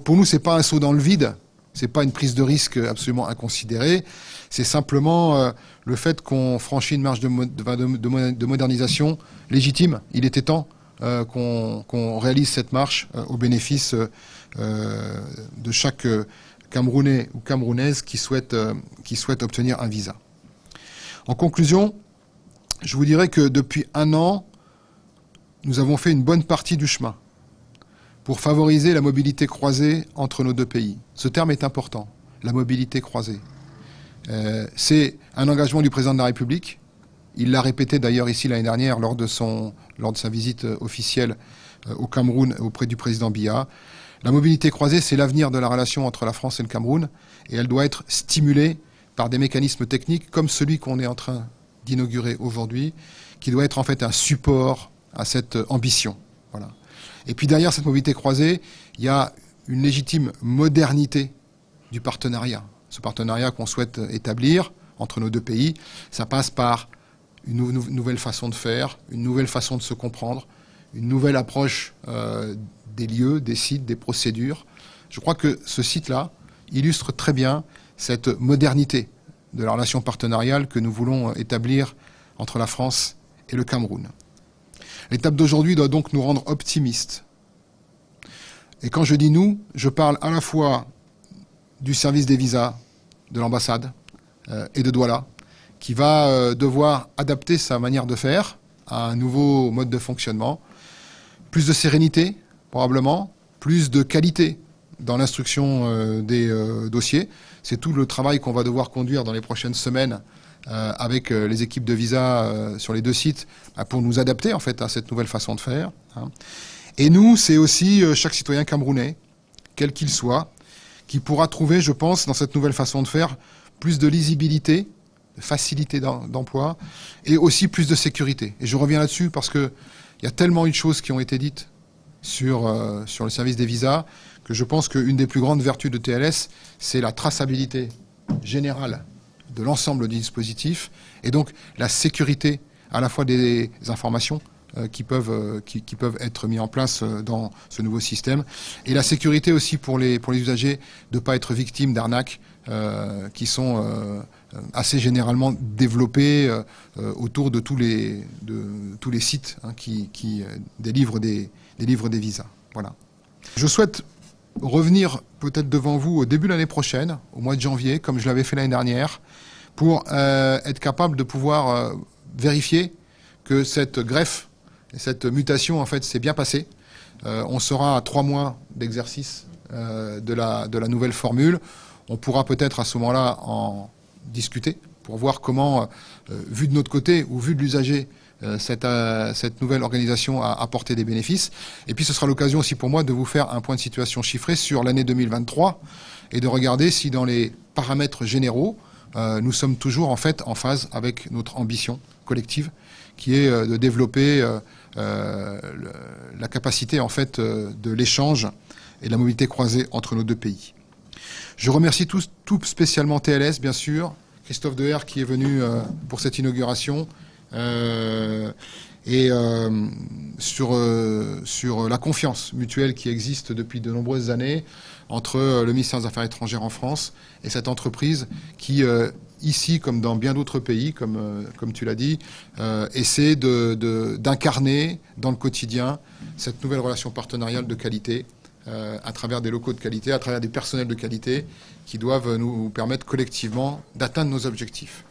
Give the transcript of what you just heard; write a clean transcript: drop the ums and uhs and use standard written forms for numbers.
Donc pour nous, c'est pas un saut dans le vide, c'est pas une prise de risque absolument inconsidérée, c'est simplement le fait qu'on franchit une marche de modernisation légitime. Il était temps qu'on réalise cette marche au bénéfice de chaque Camerounais ou Camerounaise qui souhaite obtenir un visa. En conclusion, je vous dirais que depuis 1 an, nous avons fait une bonne partie du chemin pour favoriser la mobilité croisée entre nos deux pays. Ce terme est important, la mobilité croisée. C'est un engagement du président de la République. Il l'a répété d'ailleurs ici l'année dernière lors de sa visite officielle au Cameroun auprès du président Biya. La mobilité croisée, c'est l'avenir de la relation entre la France et le Cameroun, et elle doit être stimulée par des mécanismes techniques comme celui qu'on est en train d'inaugurer aujourd'hui, qui doit être en fait un support à cette ambition. Voilà. Et puis derrière cette mobilité croisée, il y a une légitime modernité du partenariat. Ce partenariat qu'on souhaite établir entre nos deux pays, ça passe par une nouvelle façon de faire, une nouvelle façon de se comprendre, une nouvelle approche des lieux, des sites, des procédures. Je crois que ce site-là illustre très bien cette modernité de la relation partenariale que nous voulons établir entre la France et le Cameroun. L'étape d'aujourd'hui doit donc nous rendre optimistes. Et quand je dis nous, je parle à la fois du service des visas de l'ambassade et de Douala, qui va devoir adapter sa manière de faire à un nouveau mode de fonctionnement. Plus de sérénité, probablement, plus de qualité dans l'instruction des dossiers. C'est tout le travail qu'on va devoir conduire dans les prochaines semaines avec les équipes de visa sur les 2 sites pour nous adapter en fait à cette nouvelle façon de faire. Et nous, c'est aussi chaque citoyen camerounais, quel qu'il soit, qui pourra trouver, je pense, dans cette nouvelle façon de faire, plus de lisibilité, de facilité d'emploi et aussi plus de sécurité. Et je reviens là-dessus parce qu'il y a tellement eu de choses qui ont été dites sur le service des visas que je pense qu'une des plus grandes vertus de TLS, c'est la traçabilité générale de l'ensemble du dispositif et donc la sécurité à la fois des informations qui peuvent être mis en place dans ce nouveau système et la sécurité aussi pour les usagers de ne pas être victimes d'arnaques qui sont assez généralement développées autour de tous les sites qui délivrent des visas. Voilà. Je souhaite revenir peut-être devant vous au début de l'année prochaine, au mois de janvier, comme je l'avais fait l'année dernière, pour être capable de pouvoir vérifier que cette greffe et cette mutation en fait s'est bien passée. On sera à 3 mois d'exercice de la nouvelle formule. On pourra peut-être à ce moment-là en discuter pour voir comment, vu de notre côté ou vu de l'usager, cette nouvelle organisation a apporté des bénéfices. Et puis ce sera l'occasion aussi pour moi de vous faire un point de situation chiffré sur l'année 2023 et de regarder si dans les paramètres généraux, nous sommes toujours en fait en phase avec notre ambition collective qui est de développer la capacité en fait de l'échange et de la mobilité croisée entre nos deux pays. Je remercie tout spécialement TLS, bien sûr, Christophe Deher qui est venu pour cette inauguration, et sur la confiance mutuelle qui existe depuis de nombreuses années entre le ministère des Affaires étrangères en France et cette entreprise qui, ici comme dans bien d'autres pays, comme tu l'as dit, essaie d'incarner dans le quotidien cette nouvelle relation partenariale de qualité à travers des locaux de qualité, à travers des personnels de qualité qui doivent nous permettre collectivement d'atteindre nos objectifs.